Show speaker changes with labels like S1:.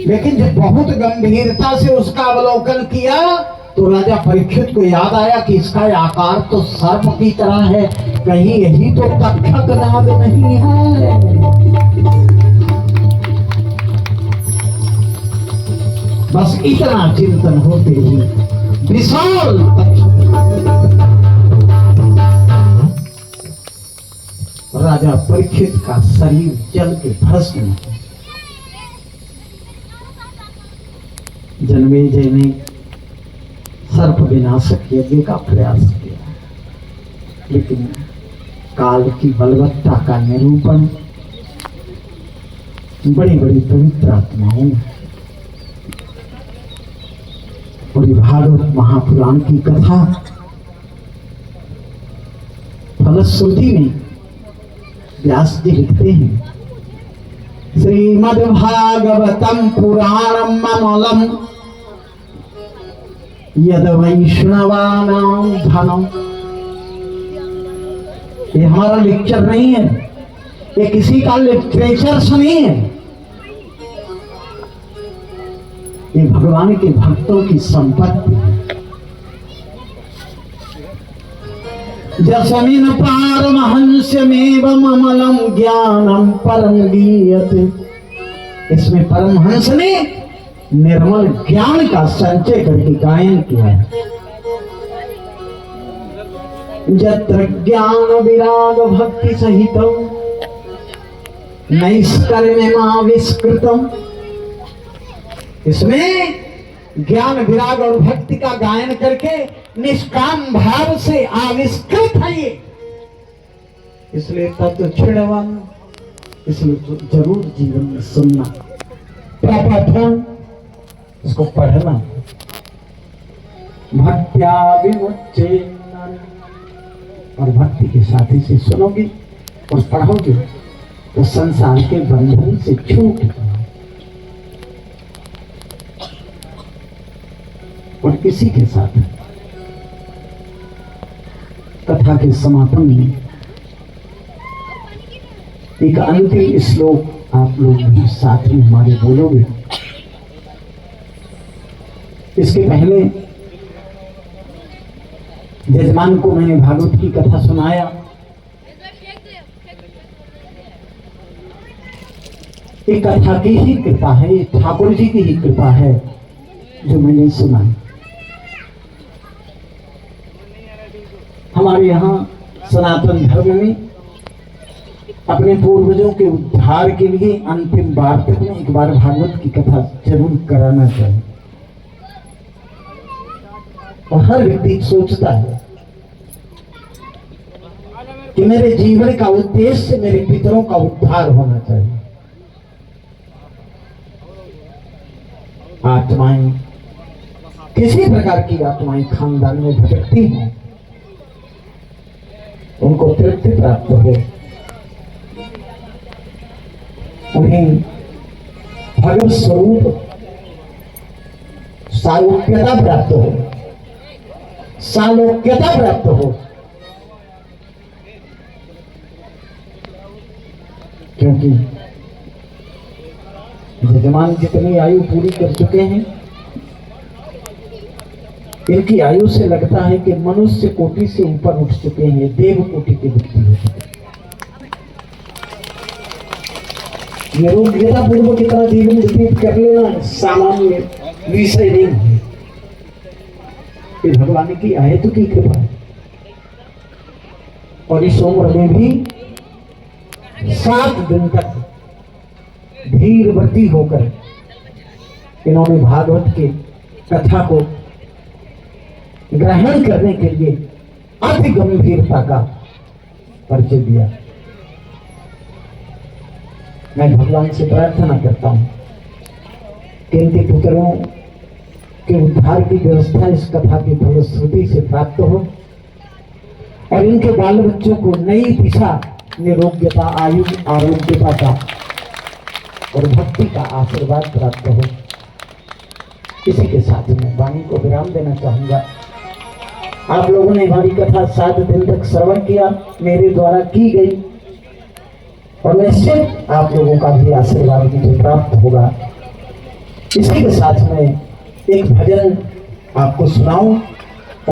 S1: लेकिन जब बहुत गंभीरता से उसका अवलोकन किया तो राजा परीक्षित को याद आया कि इसका आकार तो सर्प की तरह है, कहीं यही तो तक्षक नाग नहीं है। बस इतना चिंतन होते ही विशाल राजा परीक्षित का शरीर जल के भस्म। जन्मेजय ने सर्प विनाशक यज्ञ का प्रयास किया, लेकिन काल की बलवत्ता का निरूपण बड़ी बड़ी पवित्र आत्माओं और भागवत महापुराण की कथा फलश्रुति में व्यास जी लिखते हैं, श्रीमद्भागवतम पुराणम ममलम यद वैष्णवानां धनम। ये हमारा लेक्चर नहीं है, ये किसी का लिटरेचर नहीं है, ये भगवान के भक्तों की संपत्ति है। जसमिन पारमहंस्यमेव ममलम ज्ञानम परम गीयते। इसमें परमहंस ने निर्मल ज्ञान का संचय करके गायन किया है। यत्र ज्ञान विराग भक्ति सहितम नैष्कर्म्यमाविष्कृतम। इसमें ज्ञान विराग और भक्ति का गायन करके निष्काम भाव से आविष्कृत है ये। इसलिए तत्व छिड़वन, इसलिए जरूर जीवन में सुनना, प्रपठन, इसको पढ़ना। भक्त्या विमुच्य, और भक्ति के साथ इसे सुनोगे और पढ़ोगे तो संसार के बंधन से छूट और किसी के साथ कथा के समापन में एक अंतिम श्लोक आप लोग भी साथ में हमारे बोलोगे। इसके पहले जजमान को मैंने भागवत की कथा सुनाया। ये कथा की ही कृपा है, ये ठाकुर जी की ही कृपा है जो मैंने सुनाई। हमारे यहाँ सनातन धर्म में अपने पूर्वजों के उद्धार के लिए अंतिम वार्षिक में एक बार भागवत की कथा जरूर कराना चाहिए। और हर व्यक्ति सोचता है कि मेरे जीवन का उद्देश्य मेरे पितरों का उद्धार होना चाहिए। आत्माएं, किसी प्रकार की आत्माएं खानदान में भटकती हैं, उनको तृप्ति प्राप्त हो, उन्हें भगवत स्वरूप सालोक्यता प्राप्त हो, सालोक्यता प्राप्त हो। क्योंकि यजमान जितनी आयु पूरी कर चुके हैं, इनकी आयु से लगता है कि मनुष्य कोटि से ऊपर उठ चुके हैं, देव कोटि की बुद्धि हो चुकी है। योग्यता पूर्वक कितना जीवन व्यतीत कर लेना सामान्य विषय नहीं है, भगवान की आयत की कृपा है। और इस उम्र में भी 7 दिन तक धीरवर्ती होकर इन्होंने भागवत के कथा को ग्रहण करने के लिए अति गंभीरता का परिचय दिया। मैं भगवान से प्रार्थना करता हूं कि इनके पुत्रों के उद्धार की व्यवस्था इस कथा की फलश्रुति से प्राप्त हो और इनके बाल बच्चों को नई दिशा, निरोग्यता, आयु, आरोग्यता का और भक्ति का आशीर्वाद प्राप्त हो। इसी के साथ मैं वाणी को विराम देना चाहूंगा। आप लोगों ने हमारी कथा 7 दिन तक श्रवण किया, मेरे द्वारा की गई, और निश्चित आप लोगों का भी आशीर्वाद मुझे प्राप्त होगा। इसी के साथ में एक भजन आपको सुनाऊं